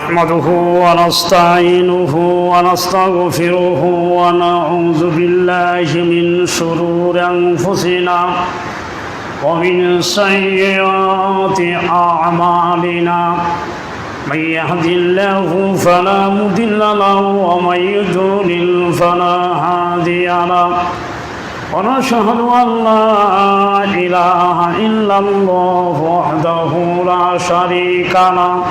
نحمده ونستعينه ونستغفره ونعوذ بالله من شرور أنفسنا ومن سيئات أعمالنا من يهد الله فلا مضل له ومن يضلل فلا هادي له ونشهد أن لا إله إلا الله وحده لا شريك له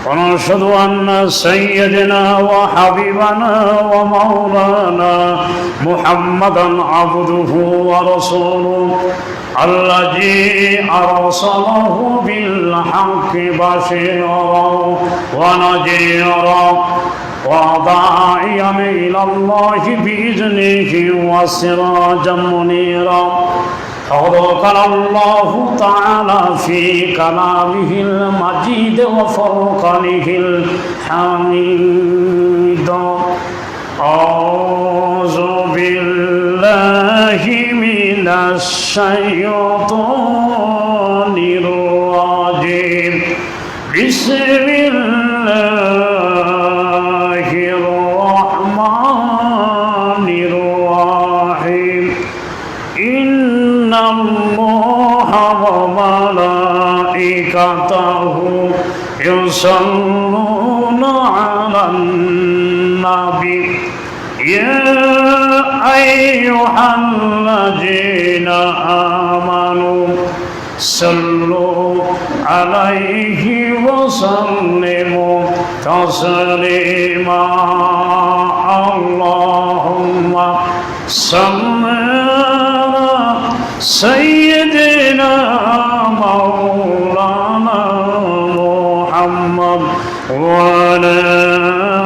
ونشهد أن سيدنا وحبيبنا ومولانا محمدا عبده ورسوله الذي أرسله بالحق بشيرا ونذيرا وداعيا إلى الله بإذنه وسراجا منيرا فقد قال الله تعالى في كلامه المجيد وفرقانه الحميد أعوذ بالله من الشيطان الرجيم بسم الله الرحمن الرحيم إن الله وملائكته يصلون على النبي يا أيها الذين آمنوا صلوا عليه وسلموا تسليما اللهم صل على سيدنا مولانا محمد وعلى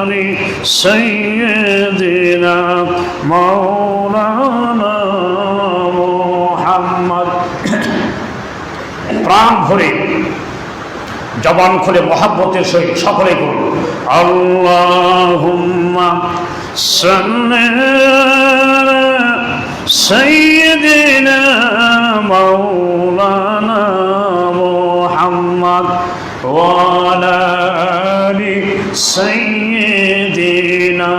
آل سيدنا مولانا محمد প্রাণ ভরে জবান খুলে মহব্বতের সহিত সকলে করুন আল্লাহুম্মা সাল্লি আলা সাইয়্যিদিনা মাওলানা মুহাম্মদ ওয়া আলা আলি সাইয়্যিদিনা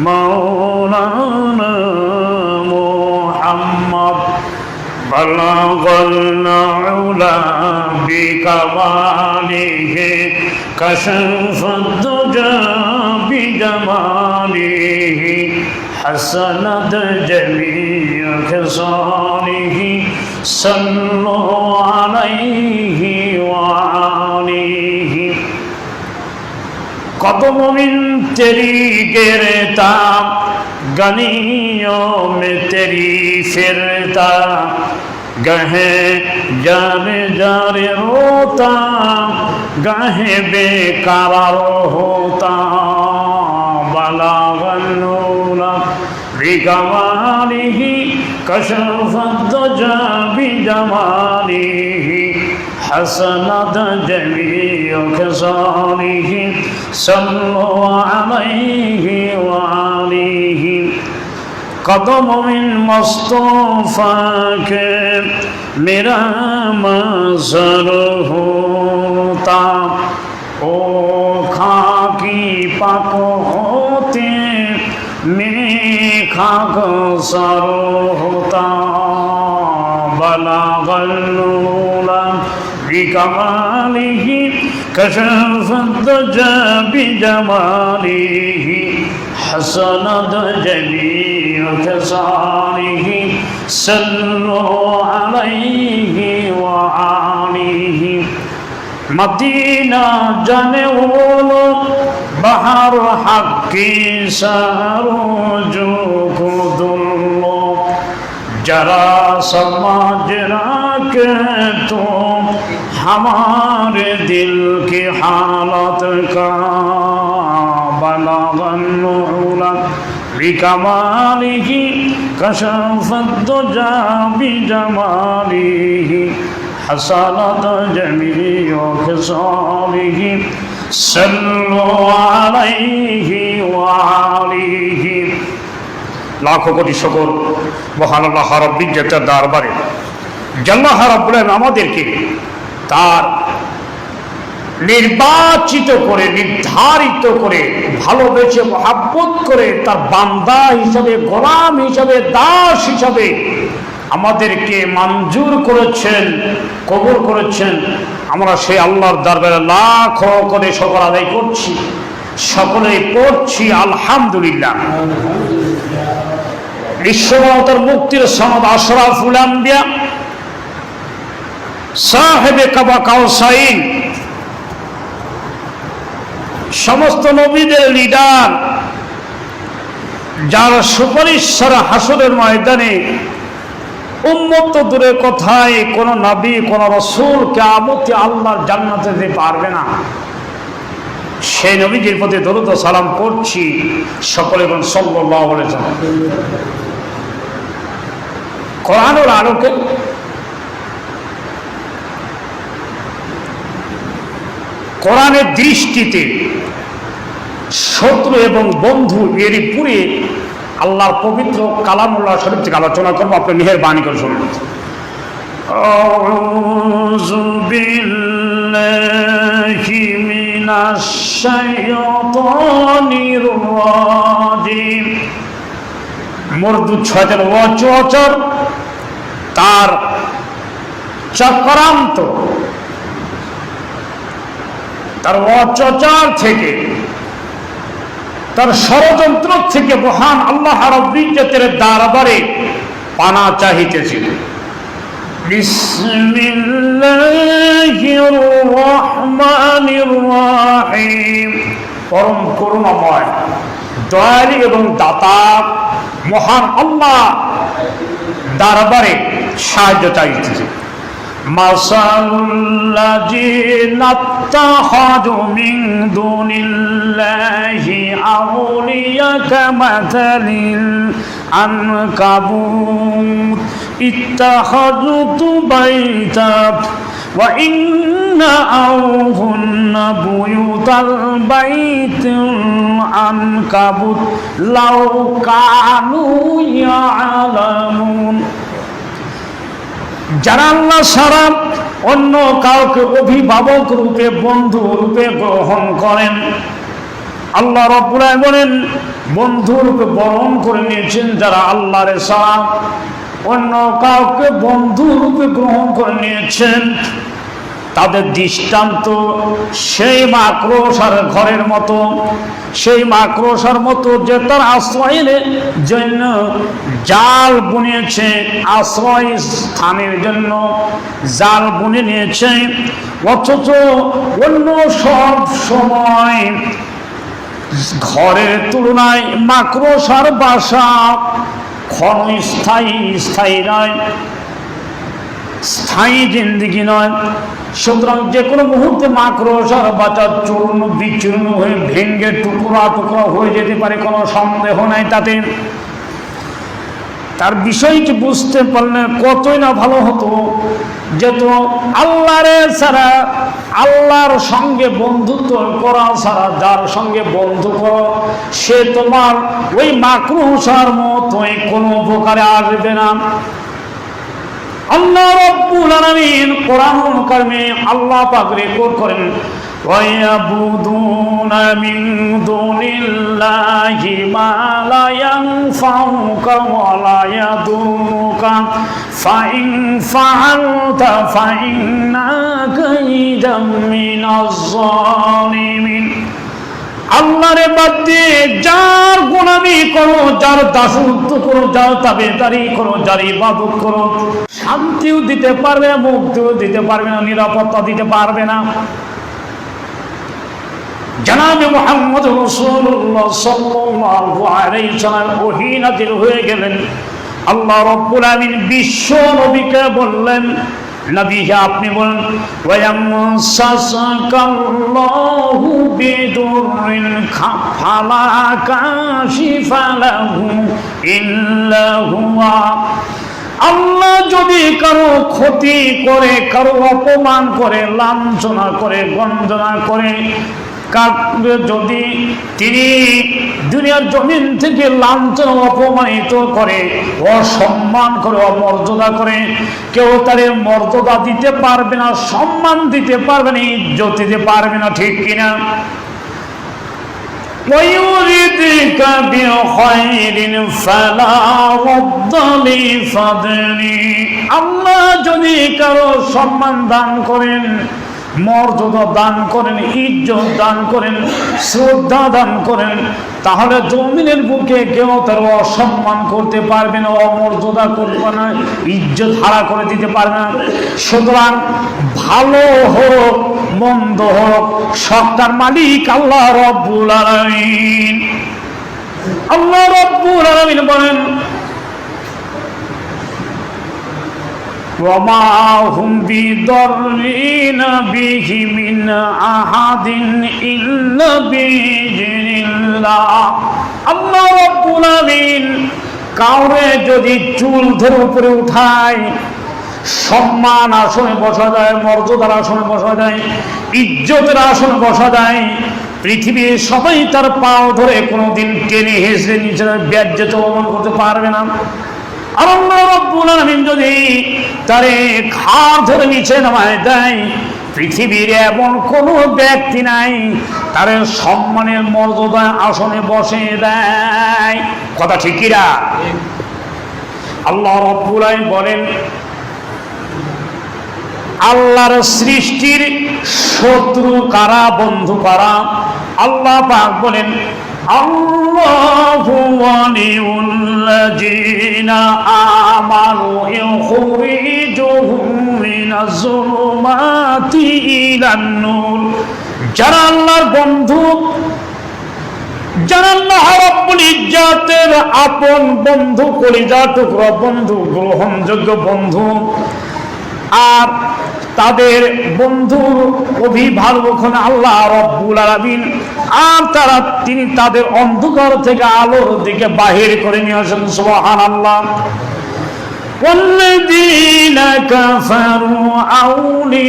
মাওলানা মুহাম্মদ بلغ العلا بكماله كشف الدجى بجماله حسنت جميع خصاله صلوا عليه وعليه কত মুমিন তেরি গিরতা गनियों में तेरी फिरता गहे जारे जारे रोता गहे बेकरार होता बलागन्नूला बिकमालिही कशफद्दुजा बिजमालिही हसनत जमीअ खसालिही सल्लु अलैहि व आलिही कदम मिन मुस्तफा के मेरा मज़र होता ओ खाकी पाक होते मैं खाक सर होता बलागन्नूला बिकमालिही कशफद्दुजा बिजमालिही हसनत जमीअ खसालिही सल्लु अलैहि व आलिही मदीना जाने वालो बहार हक़्क़ी सरोजो को दुल्लो जरा समझ रखे तो हमारे दिल की हालत का बलागन्नूला बिकमालिही कशफद्दुजा बिजमालिही हसनत जमीअ खसालिही सल्लु अलैहि व आलिही लाखों कोटि शुक्र মহান আল্লাহ রাব্বুল ইজ্জতের দরবারে আল্লাহ রাব্বুল আলামিন আমাদেরকে তার নির্বাচিত করে, নির্ধারিত করে, ভালোবেসে মহাব্বত করে তার বান্দা হিসাবে, গোলাম হিসাবে, দাস হিসাবে আমাদেরকে মঞ্জুর করেছেন, কবুল করেছেন। আমরা সেই আল্লাহর দরবারে লাখ করে শুকর আদায় করছি, সকলেই পড়ছি আলহামদুলিল্লাহ। বিশ্বমাতার মুক্তির সনদ আশরাফুল আম্বিয়া সাহেবে কাবা কাউসাইন, সমস্ত নবীদের লিডার, যার সুপারিশ ছাড়া হাসরের ময়দানে উম্মত তো দূরের কথায় কোন নবী, কোন রাসূল কিয়ামতে আল্লাহর জান্নাতে যেতে পারবে না, সেই নবীজির প্রতি দরুদ ও সালাম করছি সকলে বলেন সাল্লাল্লাহু আলাইহি ওয়াসাল্লাম। কোরআনের আলোকে কোরআনের দৃষ্টিতে শত্রু এবং বন্ধু এরই পুরে আল্লাহর পবিত্র কালামুল্লাহ শরীফ থেকে আলোচনা করবো, আপনি মেহেরবানি করে শুনুন। আউযু বিল্লাহি মিনাশ শাইতানির রাজিম। মর্দু ছয়জন অচর তার চক্রান্ত, তার অচচার থেকে, তার ষড়যন্ত্র থেকে মহান আল্লাহ রাব্বুল ইজ্জতের দরবারে পানা চাহিতেছিল। বিসমিল্লাহির রহমানির রহিম। পরম করুণাময়, দয়ালু এবং দাতা মহান আল্লাহ দরবারে সাহায্য চাইতেছে। মাসাল্লাযীনা ইত্তাখাযু মিন দুনিল্লাহি আউলিয়া কামাথালিল আনকাবুত ইত্তাখাযু বাইতান ওয়া ইন্না আউহুন্না বুয়ুতাল বাইতুল আনকাবুত লাউ কানু ইয়ালামুন। যারা আল্লাহ ছাড়া অন্য কাউকে অভিভাবক রূপে, বন্ধু রূপে গ্রহণ করেন, আল্লাহ রাব্বুল আলামিন বলেন বন্ধু রূপে বরণ করে নিয়েছেন যারা আল্লাহর ছাড়া অন্য কাউকে বন্ধু রূপে গ্রহণ করে নিয়েছেন, তাদের দৃষ্টান্ত সেই মাকড়সার ঘরের মতো, সেই মাকড়সার মতো যে তার আশ্রয়ের জন্য জাল বুনেছে, আশ্রয় স্থানের জন্য জাল বুনে নিয়েছে, অথচ অন্য সব সময় ঘরের তুলনায় মাকড়সার বাসা ক্ষণস্থায়ী, স্থায়ী নয়, স্থায়ী জিন্দিগি নয়। সুতরাং যে কোনো মুহূর্তে মাকড়সার বাচ্চা চূর্ণ বিচূর্ণ হয়ে ভেঙ্গে টুকরা টুকরা হয়ে যেতে পারে, কোনো সন্দেহ নাই তাতে। তার বিষয়টি বুঝতে পারলে কতই না ভালো হতো, যেহেতু আল্লাহরে ছাড়া, আল্লাহর সঙ্গে বন্ধুত্ব করা ছাড়া যার সঙ্গে বন্ধু করো সে তোমার ওই মাকড়সার মতোই কোনো উপকারে আসবে না। আল্লাহ রাব্বুল আলামিন কোরআনুল কারীমে আল্লাহ পাক রেকর্ড করেন, ওয়ায়াবুদুনা মিন দুনিল্লাহি মা লা ইয়ানফাউকা ওয়া লা ইয়াদুরুকা ফাইন ফাআলতা ফাইন্নাকা ইযাম মিনাজ জালিমিন। আল্লাহরে বাদ দিয়ে যার গোলামি করো, যার দাসত্ব করো, যার তাবেদারি করো, যার ইবাদত করো, শান্তিও দিতে পারবে না, মুক্তিও দিতে পারবে না, নিরাপত্তা দিতে পারবে না। জনাবে মুহাম্মদ রাসূলুল্লাহ সাল্লাল্লাহু আলাইহি ওয়াসাল্লাম ওহী নাযিল হয়ে গেলেন। আল্লাহ রাব্বুল আলামিন বিশ্ব নবীকে বললেন, নবী আপনি বলেন, ওয়ায়ামসাসাকাল্লাহু বিদুররিন ফালা কাশিফা লাহু ইল্লা হুয়া। আল্লাহ যদি কারো ক্ষতি করে, কারো অপমান করে, লাঞ্ছনা করে, গঞ্জনা করে, যদি তিনি দুনিয়ার জমিন থেকে লাঞ্ছনা অপমানিত করে, অসম্মান করে, অমর্যাদা করে, কেউ তার মর্যাদা দিতে পারবে না, সম্মান দিতে পারবে না, ইজ্জত দিতে পারবে না, ঠিক কিনা? ويردك بخير فلا رد لفضله। আল্লাহ যদি কারো সম্মান দান করেন, মর্যাদা দান করেন, ইজ্জত দান করেন, শ্রদ্ধা দান করেন, তাহলে জমিনের বুকে কেউ তার অসম্মান করতে পারবে না, অমর্যাদা করতে পারবে না, ইজ্জত হারা করে দিতে পারবে না। সুতরাং ভালো হোক মন্দ হোক, সত্তার মালিক আল্লাহ রব্বুল আলামিন। আল্লাহ রব্বুল আলামিন বলেন, وما هم بضارين به من أحد إلا بإذن الله। আল্লাহ রাব্বুল আলামিন কাউরে যদি চুল ধরে উপরে উঠায়, সম্মান আসনে বসা যায়, মর্যাদার আসনে বসা যায়, ইজ্জতের আসনে বসা যায়, পৃথিবীর সবাই তার পাও ধরে কোনোদিন টেনে হেসে নিচে বেজ্জত অপমান করতে পারবে না। আর আল্লাহ রাব্বুল আলামিন যদি তারে ঘাড় ধরে নিচে নামায় দেয়, পৃথিবীর এমন কোনো ব্যক্তি নাই তার সম্মানের মর্যাদা আসনে বসে দেয়। কথা ঠিক কিনা? আল্লাহ রাব্বুল আলামিন বলেন, আল্লাহর সৃষ্টির শত্রু কারা, বন্ধু কারা? আল্লাহ পাক বলেন, আল্লাহু ওয়ালিউল্লাযীনা আমানু ইউখরিজুহুম মিনাজ যুলুমাতি ইলান নূর। যারা আল্লাহর বন্ধু, যারা আল্লাহ রাব্বুল ইজ্জাতের আপন বন্ধু, কলিজার টুকরা বন্ধু, গ্রহণযোগ্য বন্ধু, আর তাদের বন্ধুর অভিভাবক হন আল্লাহ রাব্বুল আলামিন, আর তিনি তাদের অন্ধকার থেকে আলোর দিকে বাহির করে নিয়ে আসেন। সুবহানাল্লাহ। والذين كفروا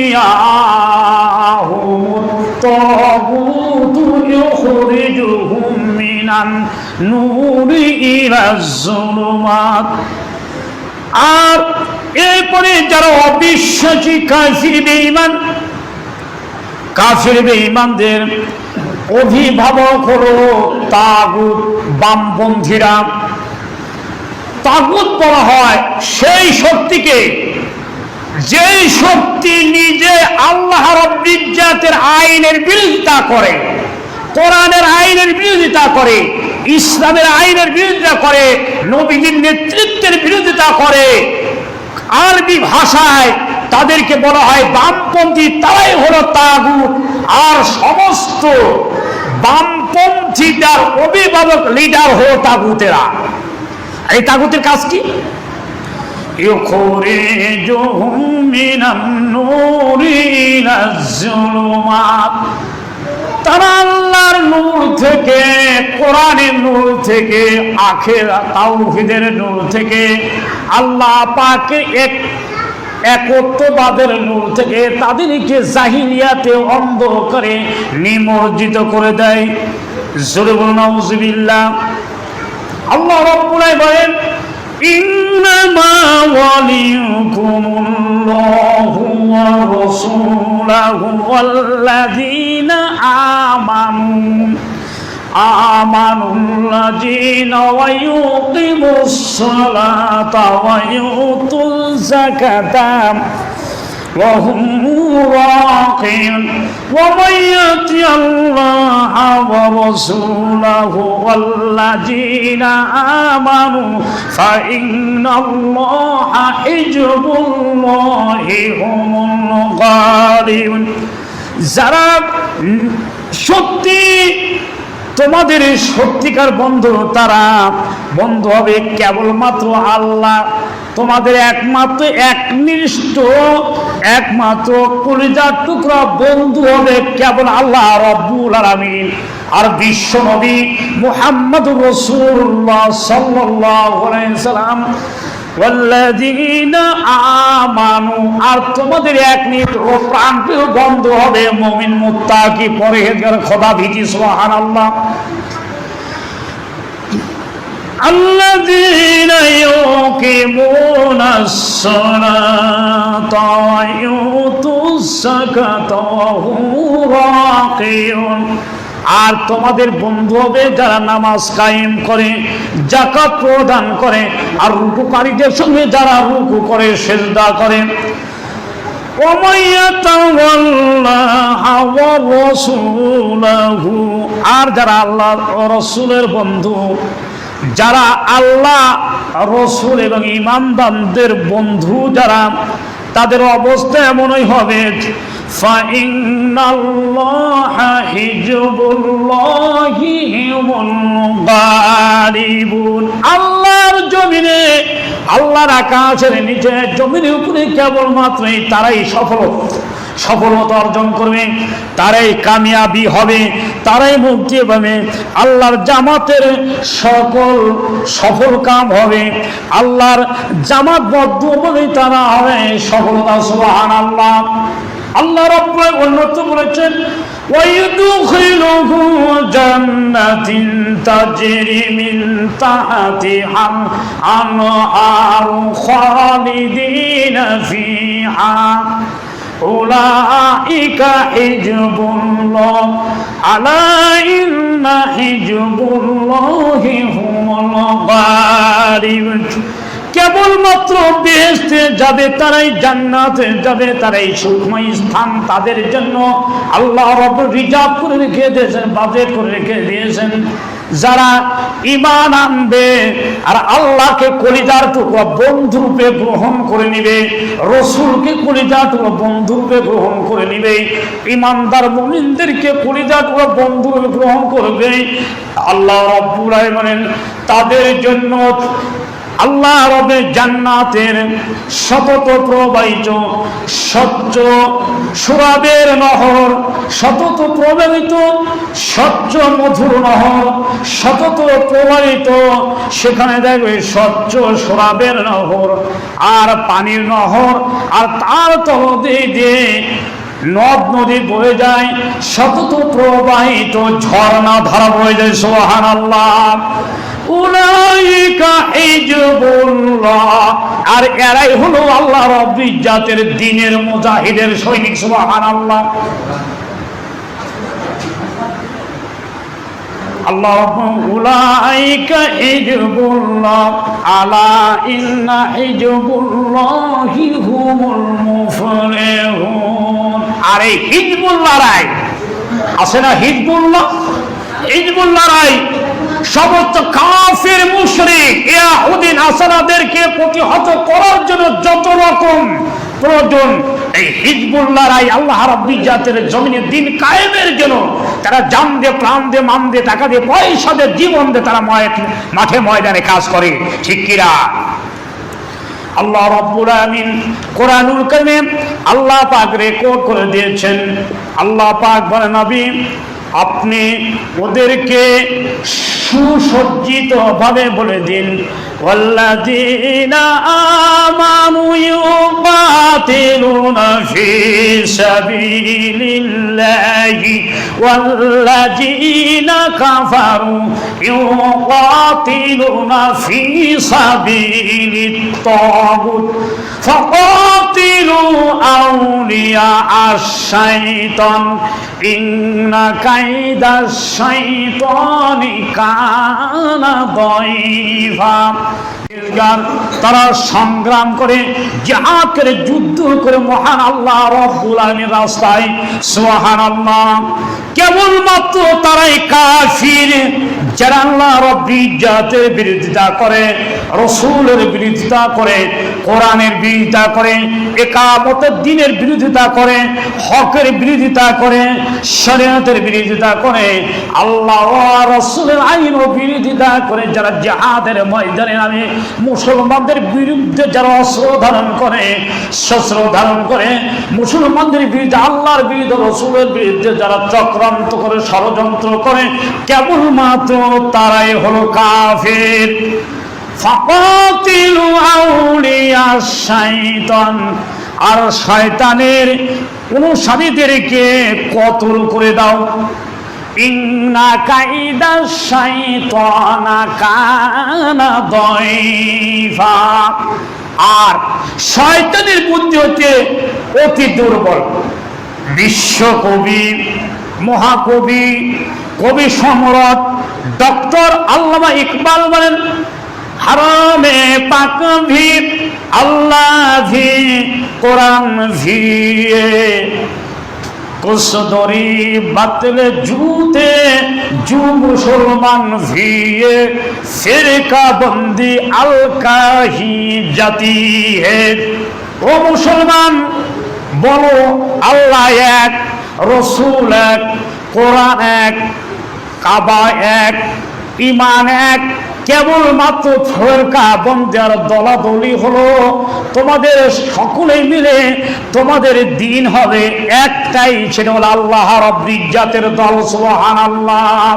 أولياءهم الطاغوت يخرجهم من النور إلى الظلمات। আর এরপরে যারা অবিশ্বাসী কাফির বেঈমান, কাফির বেঈমানদের অভিভাবক হলো তাগুত, বামপন্থীরা। তাগুত বলা হয় সেই শক্তিকে, যেই শক্তি নিজে আল্লাহ রাব্বুল ইজ্জাতের আইনের বিরোধিতা করে, কোরআনের আইনের বিরোধিতা করে, ইসলামের আইনের বিরোধিতা করে, নবীজির নেতৃত্বের বিরোধিতা করে। আরবি ভাষায় তাদেরকে বলা হয় বামপন্থী, তারাই হলো তাগুত। আর সমস্ত বামপন্থীদের অভিভাবক, লিডার হলো তাগুতেরা। এই তাগুতের কাজ কি? ইউখরিজুহুম মিনান নূরি ইলাজ যুলুমাত। তারা আল্লাহর নূর থেকে, কোরআনের নূর থেকে, আখিরাত তাওহীদের নূর থেকে, আল্লাহ পাকের একত্ববাদের নূর থেকে তাদেরকে জাহিলিয়াতে অন্ধকারে নিমজ্জিত করে দেয়। জোরে বলুন নাউযুবিল্লাহ। আল্লাহ রাব্বুল আলামিন বলেন, ইন্নামা ওয়ালিয়ুকুমুল্লাহু ওয়া রাসূলুহু ওয়াল্লাযীনা আমানুল্লাযীনা ওয়ায়ুকিমুস সালাতা ওয়ায়ুতুয যাকাতা ওয়া হুম রাকিউন ওয়া মান ইয়াতি আল্লাহা ওয়া রাসূলাহু ওয়াল্লাযীনা আমানু ফা ইন্নাল্লাহা হিজবুল্লাহি হুমুল গালিবুন। যারা সত্যি তোমাদের সত্যিকার বন্ধু, তারা বন্ধু হবে কেবলমাত্র আল্লাহ। তোমাদের একমাত্র একনিষ্ঠ, একমাত্র কলিজার টুকরা বন্ধু হবে কেবল আল্লাহ রাব্বুল আলামিন। আর বিশ্ব নবী মুহাম্মদুর রাসূলুল্লাহ সাল্লাল্লাহু আলাইহি সাল্লাম ওয়াল্লাযীনা আমানু, আর তোমাদের এক নিয়ত ও প্রাণপ্রিয় বন্ধু হবে মুমিন মুত্তাকি পরহেজগার খোদাভীতি। সুবহানাল্লাহ। الذين يقيمون الصلاة ويؤتوا الزكاة وهم راكعون, আর তোমাদের বন্ধু হবে যারা নামাজ কায়েম করে, যাকাত প্রদান করে, আর রুকুকারীদের সঙ্গে যারা রুকু করে, সিজদা করে। ومن يتولى ورسوله, আর যারা আল্লাহ ও রাসূলের বন্ধু, যারা আল্লাহ রসুল এবং ইমানদারদের বন্ধু যারা, তাদের অবস্থা এমনই হবে ফাইন্নাল্লাহা হিজবুল্লাহি হুমুল গালিবুন। আল্লাহর জমিনে, আল্লাহর আকাশের নিচে জমিনের উপরে কেবলমাত্রই তারাই সফলতা অর্জন করবে, তারাই কামিয়াবি হবে, তারাই মুক্তি পাবে। আল্লাহর জামাতের সকল সফল কাম হবে, আল্লাহর জামাতবদ্ধ বলে তারা হবে সফলতা। সুবহানাল্লাহ। আল্লাহ রাব্বুল উন্নত বলেছেন ওয়াইদুখিলুহু জান্নাতিন তাজরি মিন তাহতিহাল আনহারু খালিদিনা ফিহা উলাইকা হিজবুল্লাহ আলা ইন্না হিজবুল্লাহি হুমুল গালিবুন। কেবলমাত্র বেহেশতে যাবে তারাই, জান্নাতে যাবে তারাই, সুখময় স্থান তাদের জন্য আল্লাহ রাব্বুল রিজার্ভ করে রেখে দিয়েছেন, বাজেট করে রেখে দিয়েছেন। যারা ঈমান আনবে আর আল্লাহকে কলিজার টুকরা বন্ধুরূপে গ্রহণ করে নিবে, রসুলকে কলিজার টুকরা বন্ধুরূপে গ্রহণ করে নিবে, ঈমানদার মুমিনদেরকে কলিজার টুকরা বন্ধুরূপে গ্রহণ করবে, আল্লাহ রাব্বুল আলামিন তাদের জন্য আল্লাহ রবের জান্নাতের সতত প্রবাহিত স্বচ্ছ সুরাবের নহর, সতত প্রবাহিত স্বচ্ছ মধুর নহর, সতত প্রবাহিত, সেখানে দেখবে স্বচ্ছ সুরাবের নহর আর পানির নহর, আর তার তলদে দিয়ে নদ নদী বয়ে যায়, সতত প্রবাহিত ঝর্ণা ধারা বয়ে যায়। সুবহানাল্লাহ। উলাইকা হিজবুল্লাহ, আর এরাই হলো আল্লাহ রাব্বুল ইজ্জাতের দ্বীনের মুজাহিদের সৈনিক। সুবহানাল্লাহ। আল্লাহ উলাইকা হিজবুল্লাহ আলা ইন্না হিজবুল্লাহি হুমুল মুফলিহুন। আর এই হিজবুল্লাহরাই আছে না, হিজবুল্লাহ, হিজবুল্লাহরাই সমস্ত কাফির মুশরিক ইহুদি নাসারাদেরকে প্রতিহত করার জন্য যত রকম প্রয়োজন, এই হিজবুল্লাহরাই আল্লাহ রাব্বুল ইজ্জাতের জমিনে দ্বীন কায়েমের জন্য তারা জান দিয়ে, প্রাণ দিয়ে, মান দিয়ে, টাকা দিয়ে, পয়সা দিয়ে, জীবন দিয়ে তারা মাঠে ময়দানে কাজ করে। ঠিক কিনা? আল্লাহ রাব্বুল আলামিন কোরআনুল কারীমে আল্লাহ পাক রেকর্ড করে দিয়েছেন। আল্লাহ পাক বলেন, নবী আপনি ওদেরকে সুসজ্জিত ভাবে বলে দিন, ওয়াল্লাযীনা আমানু ইউকাতিলুনা ফি সাবিলিল্লাহি ওয়াল্লাযীনা কাফারু ইউকাতিলুনা ফি সাবিলিত তাগুত ফাকাতিলু আউলিয়া আশ-শাইতান ইন্না কাইদাশ শাইতানি কানা দাইফা। তারা সংগ্রাম করে, জিহাদ করে, যুদ্ধ করে মহান আল্লাহ রাব্বুল আলামিনের রাস্তায়। সুবহানাল্লাহ। কেবলমাত্র তারাই কাফির যারা আল্লাহ রাব্বুল ইজ্জাতের বিরোধিতা করে, রাসূলের বিরোধিতা করে, কোরআনের বিরোধিতা করে, ইকামতের দ্বীনের বিরোধিতা করে, হকের বিরোধিতা করে, শরীয়তের বিরোধিতা করে, আল্লাহ ও রাসূলের আইনের বিরোধিতা করে, যারা জিহাদের ময়দানে নামে মুসলমানদের বিরুদ্ধে যারা অস্ত্র ধারণ করে, শস্ত্র ধারণ করে, মুসলমানদের বিরুদ্ধে, আল্লাহর বিরুদ্ধে, রাসূলের বিরুদ্ধে যারা চক্রান্ত করে, ষড়যন্ত্র করে, কেবলমাত্র তারাই হলো কাফের। ফাকাতিলু আউলিয়া শাইতান, আর শয়তানের অনুসারীদেরকে কতল করে দাও। ইন্না কাইদা শাইতানা কানা দাইফা, আর শয়তানের বুদ্ধি হচ্ছে অতি দুর্বল। বিশ্বকবি, মহাকবি, কবি সম্রাট ডক্টর আল্লামা ইকবাল বলেন, হারামে পাক ভি আল্লাহ ভি কোরআন ভি কুসদরি বাতলে জুতে জু মুসলমান ভিয়ে ফিরকা বন্দি আলকাহি জাতি হে। ও মুসলমান, বলো আল্লাহ এক, রসুল এক, কোরআন এক, কাবা এক, ইমান এক, কেবলমাত্র ফেরকা বন্দি আর দলাদলি হলো। তোমাদের সকলেই মিলে তোমাদের দিন হবে একটাই, সেটা হলো আল্লাহ রাব্বুল ইজ্জাতের দল। সুবহানাল্লাহ।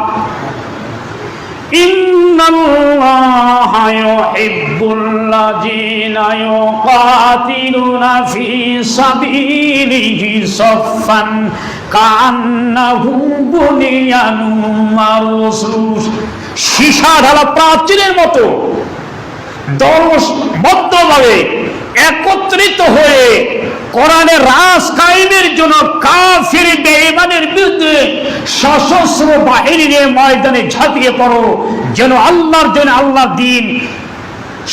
ইন্নাল্লাহা ইউহিব্বুল্লাযীনা ইউকাতিলুনা ফী সাবিলিহি সাফফান কান্নাহুম বুনিয়ানুম মারসুস। সীসা ঢালা প্রাচীরের মতো দলবদ্ধভাবে একত্রিত হয়ে কোরআনের রাজ কায়েমের জন্য কাফির বেঈমানের বিরুদ্ধে সশস্ত্র বাহিনী নিয়ে ময়দানে ঝাঁপিয়ে পড়ো, যেন আল্লাহর জন্য আল্লাহর দ্বীন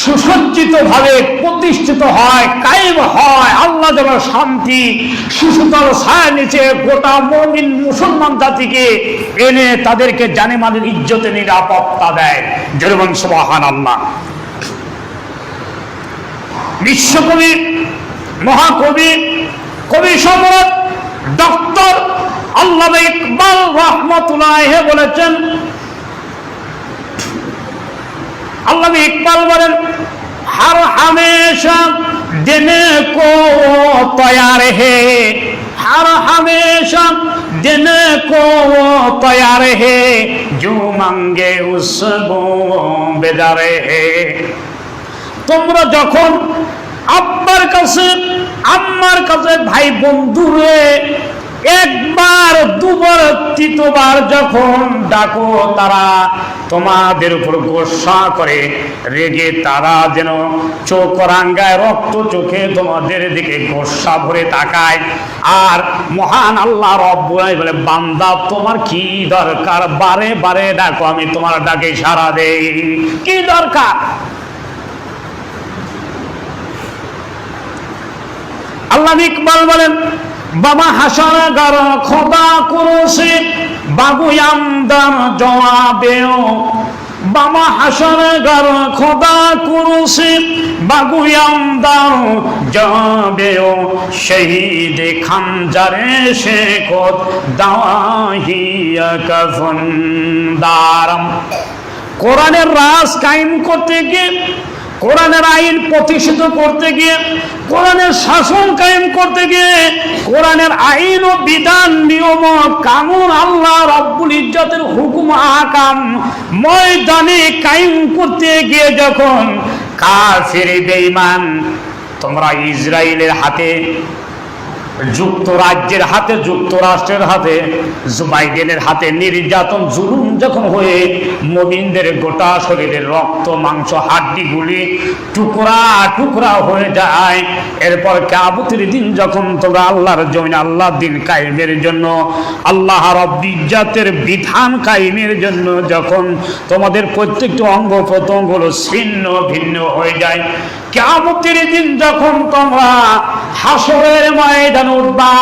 সুসজ্জিত ভাবে প্রতিষ্ঠিত হয়, কায়েম হয়। আল্লাহ যেন শান্তি সুশীতল ছায়ার নিচে গোটা মুমিন মুসলমান জাতিকে এনে তাদেরকে জানেমালের ইজ্জতে নিরাপত্তা দেয়। জোরে সুবহানাল্লাহ। বিশ্বকবি, মহাকবি, কবি সম্রাট ডক্টর আল্লামা ইকবাল রাহমাতুল্লাহ আলাইহি বলেছেন, আল্লামা ইকবাল বলেন, हर हमेशा दिन को तैयार है, हर हमेशा दिन को तैयार है, जो मांगे उसको बेदार है। তোমরা যখন আব্বার কাছে আম্মার কাছে ভাই বন্ধুরে একবার দুবার তৃতীয়বার যখন ডাকো, তারা তোমাদের উপর গোসা করে রেগে তারা যেন চোখ রাঙ্গায়, রক্ত চোখে তোমাদের দিকে গোসা ভরে তাকায়। আর মহান আল্লাহ রব্বুল আলামিন বলে, বান্দা তোমার কি দরকার, বারে বারে ডাকো, আমি তোমার ডাকে সাড়া দেই। কি দরকার? আল্লাহ ইকবাল বলেন, বাবা হাসানা গার খোদা কুরসি বাগুয়াম দাম জওয়াবেও, বাবা হাসানা গার খোদা কুরসি বাগুয়াম দাম জওয়াবেও, শহীদ খানজারে শেখত দাওয়াহিয়া কাফন দারম। কোরআনের রাজ কায়েম করতে গিয়ে, কোরআনের আইন প্রতিষ্ঠিত করতে গিয়ে, কোরআনের শাসন কায়েম করতে গিয়ে, কোরআনের আইন ও বিধান নিয়ম কানুন আল্লাহ রাব্বুল ইজ্জতের হুকুম আহকাম ময়দানে কায়েম করতে গিয়ে যখন কাফির বেঈমান তোমরা ইসরায়েলের হাতে, যুক্তরাজ্যের হাতে, যুক্তরাষ্ট্রের হাতে, বাইডেনের হাতে নির্যাতন জুলুম যখন হয়ে মুমিনদের গোটা শরীরের রক্ত মাংস হাড্ডিগুলি টুকরা টুকরা হয়ে যায়, এরপর কিয়ামতের দিন যখন তোমরা আল্লাহর জমিনে আল্লাহর দ্বীন কায়েমের জন্য, আল্লাহ রাব্বুল ইজ্জতের বিধান কায়েমের জন্য যখন তোমাদের প্রত্যেকটি অঙ্গ প্রত্যঙ্গগুলো ছিন্ন ভিন্ন হয়ে যায়, কিয়ামতের দিন যখন তোমরা হাসরের ময়দানে উঠবা,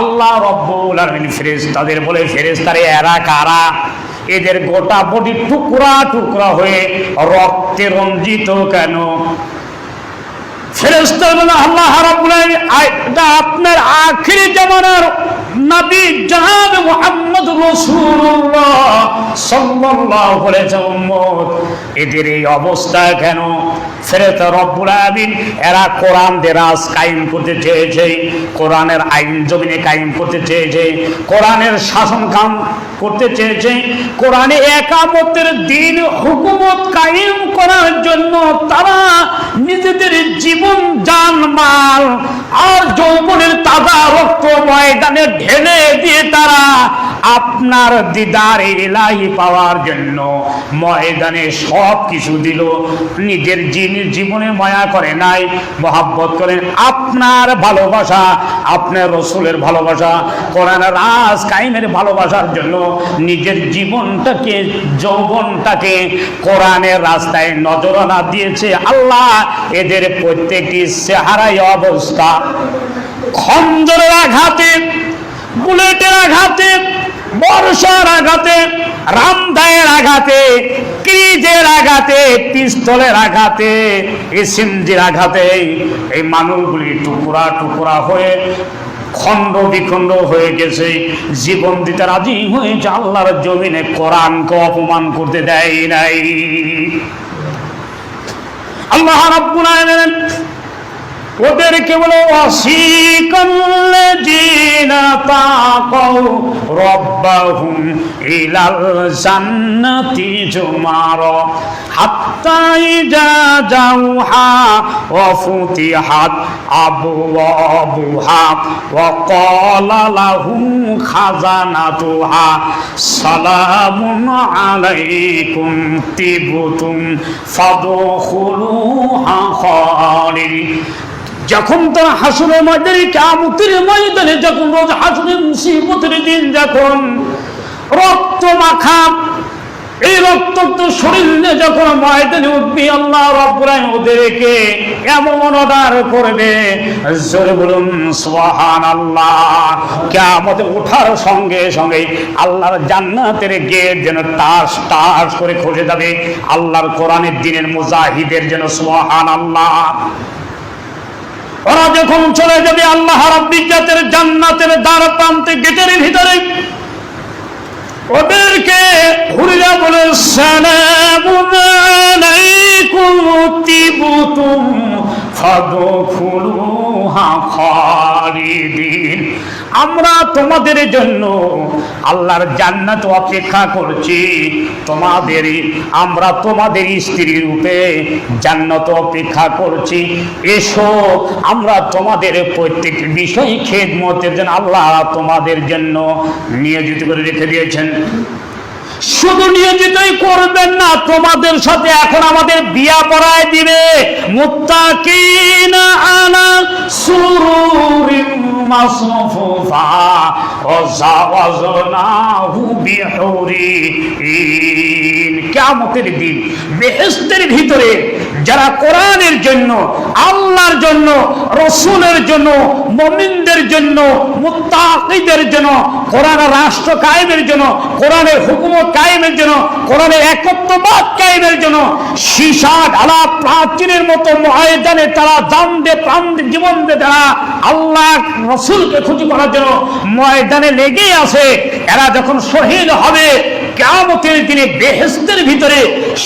আল্লাহ রাব্বুল আলামিন ফেরেশতাদের বলে, ফেরেশতারে এরা কারা? এদের গোটা বডি টুকরা টুকরা হয়ে রক্তে রঞ্জিত কেন? ফেরেশতা বলে, আল্লাহ রাব্বুল আলামিন আপনার আখিরি জামানার নবী জনাব মুহাম্মদ রাসূলুল্লাহ সাল্লাল্লাহু আলাইহি উম্মত এদের এই অবস্থা কেন? ফেরেশতা রব্বুল আলামিন এরা কোরআন দিয়ে রাজ কায়েম করতে চেয়েছে, কোরআনের আইন জমিনে কায়েম করতে চেয়েছে, কোরআনের শাসন কাম করতে চেয়েছে, কোরআনে একামতের দিন হুকুমত কায়েম করার জন্য তারা নিজেদের জীবন জান মাল আর যৌবনের তাজা রক্ত ময়দানে ঢেলে দিয়ে তারা আপনার দিদার ইলাহি পাওয়ার জন্য ময়দানে সব কিছু দিল। নিজের জীবনে মায়া করে নাই, মহাব্বত করেন আপনার ভালোবাসা, আপনার রসুলের ভালোবাসা, কোরআনের রাজ কায়েমের ভালোবাসার জন্য নিজের জীবনটাকে যৌবনটাকে কোরআনের রাস্তায় নজরানা দিয়েছে আল্লাহ। এদের প্রত্যেকটি চেহারাই অবস্থা খঞ্জরের আঘাতে, বুলেটের আঘাতে, বর্ষার আঘাতে, রামদায়ের আঘাতে, ক্রিজের আঘাতে, পিস্তলের আঘাতে, এসএমজির আঘাতে এই মানুষগুলি টুকরা টুকরা হয়ে খণ্ড বিখণ্ড হয়ে গেছে। জীবন দিতে রাজি হয়েছে, আল্লাহর জমিনে কোরআনকে অপমান করতে দেয় নাই। আল্লাহ রাব্বুল আলামিন ওদেরকে বলে ওয়াসিকাল্লাযীনা তাকাউ রাব্বাহুম ইলাল জান্নাতি যুমারা হাত্তা ইযা জাউহা ওয়া ফুতিহাত আবওয়াবুহা ওয়া ক্বালা লাহুম খাজানাতুহা সালামুন আলাইকুম তিবতুম ফাদখুলুহা খালিদিন। যখন তারা হাসরের ময়দানে, কিয়ামতের ময়দানে, যখন রোজ হাসরের মুসিবতের দিন, যখন রক্ত মাখা এই রক্তাক্ত শরীর নিয়ে যখন ময়দানে উঠবে, আল্লাহ রাব্বুল আলামিন ওদেরকে এমন অর্ডার করবে, জোরে বলুন সুবহানাল্লাহ। কিয়ামতে ওঠার সঙ্গে সঙ্গে আল্লাহর জান্নাতের গেট যেন টাস টাস করে খুলে যাবে। আল্লাহর কোরআনের দিনের মুজাহিদের যেন সুবহানাল্লাহ। ওরা যখন চলে যাবে আল্লাহ রাব্বুল ইজ্জতের জান্নাতের দ্বার প্রান্তে গেটের ভিতরে, ওদেরকে হুরিরা বলে সালামুন আলাইকুম তিবতুম ফাদখুলুহা খালিদিন। আমরা তোমাদের জন্য আল্লাহর জান্নাত অপেক্ষা করছি, আমরা তোমাদের স্ত্রী রূপে জান্নাত অপেক্ষা করছি। এসো, আমরা তোমাদের প্রত্যেক বিষয় খেদমতের জন্য আল্লাহ তোমাদের জন্য নিয়োজিত করে রেখে দিয়েছেন। শুধু নিয়োজিতই করবেন না, তোমাদের সাথে এখন আমাদের বিয়া পড়ায় দিবে। মুত্তাকিনা আলা সুরুরিন মাসফুফা ওয়া জাওয়াজনাহু বিহুরিন। কিয়ামতের দিন বেহেশতের ভিতরে যারা কোরআনের জন্য, আল্লাহর জন্য, রসুলের জন্য, মুমিনদের জন্য, মুত্তাকিদের জন্য, কোরআনের রাষ্ট্র কায়েমের জন্য, কোরআনের হুকুমত কায়েমের জন্য, কোরআনের একত্ববাদ কায়েমের জন্য সীসা ঢালা প্রাচীরের মতো ময়দানে তারা জান দিয়ে প্রাণ দিয়ে জীবন দিয়ে তারা আল্লাহ রসুলকে খুঁজি করার জন্য ময়দানে লেগেই আছে। এরা যখন শহীদ হবে কিয়ামতের দিনে বেহেশতের ভিতরে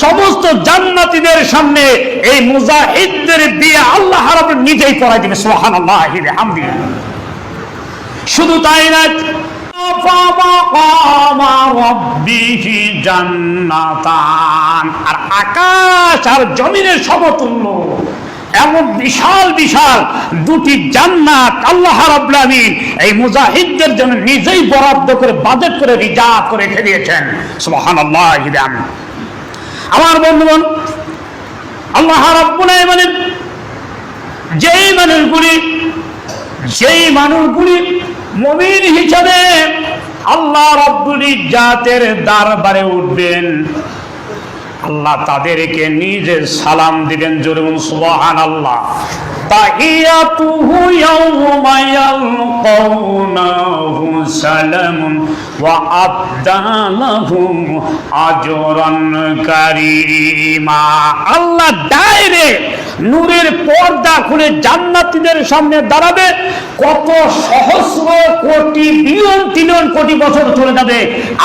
সমস্ত জান্নাতীদের সামনে এই মুজাহিদদের বিয়ে আল্লাহ রাব্বুল নিজেই পড়াই দিবে। সুবহানাল্লাহি ওয়া বিহামদিহি। শুধু তাই না, আর আকাশ আর জমিনের সমতুল্য এমন বিশাল বিশাল দুটি জান্নাত আল্লাহ রাব্বুল আলামিন এই মুজাহিদদের জন্য নিজেই বরাদ্দ করে বাজেট করে রিজার্ভ করে রেখে দিয়েছেন। সুবহানাল্লাহি ওয়া বিহামদিহি। আমার বন্ধুগণ, আল্লাহ রাব্বুল আলামিন যেই মানুষগুলি মুমিন হিসেবে আল্লাহ রাব্বুল ইজ্জাতের দরবারে উঠবেন, আল্লাহ তাদেরকে নিজে সালাম দিবেন। জোরে বলুন সুবহানাল্লাহ। তাহিয়াতুহু ইয়াওমা ইয়ালকাউনাহু সালামুন ওয়া আদ্দালাহুম আজরান কারীমা। আল্লাহ ডাইরেক্ট নূরের পর্দা খুলে জান্নাতীদের সামনে দাঁড়াবে। কত সহস্র কোটি বিলিয়ন ট্রিলিয়ন কোটি বছর চলে যাবে,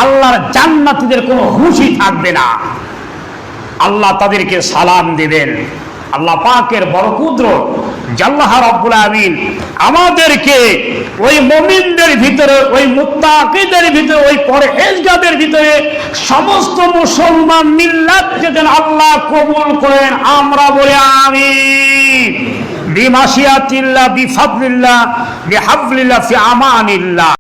আল্লাহর জান্নাতীদের কোনো হুঁশই থাকবে না। আল্লাহ তাদেরকে সালাম দিবেন। আল্লাহ পাকের বড় কুদরত যে আল্লাহ রাব্বুল আমিন আমাদেরকে ওই মুমিনদের ভিতরে, ওই মুত্তাকিদের ভিতরে, ওই পরহেজগারদের ভিতরে সমস্ত মুসলমান মিল্লাতকে যেন আল্লাহ কবুল করেন। আমরা বলি আমিন। বিমাশিয়াতিল্লাহ, বিফাদলিল্লাহ, বিহাবলিল্লাহ, ফি আমানিল্লাহ।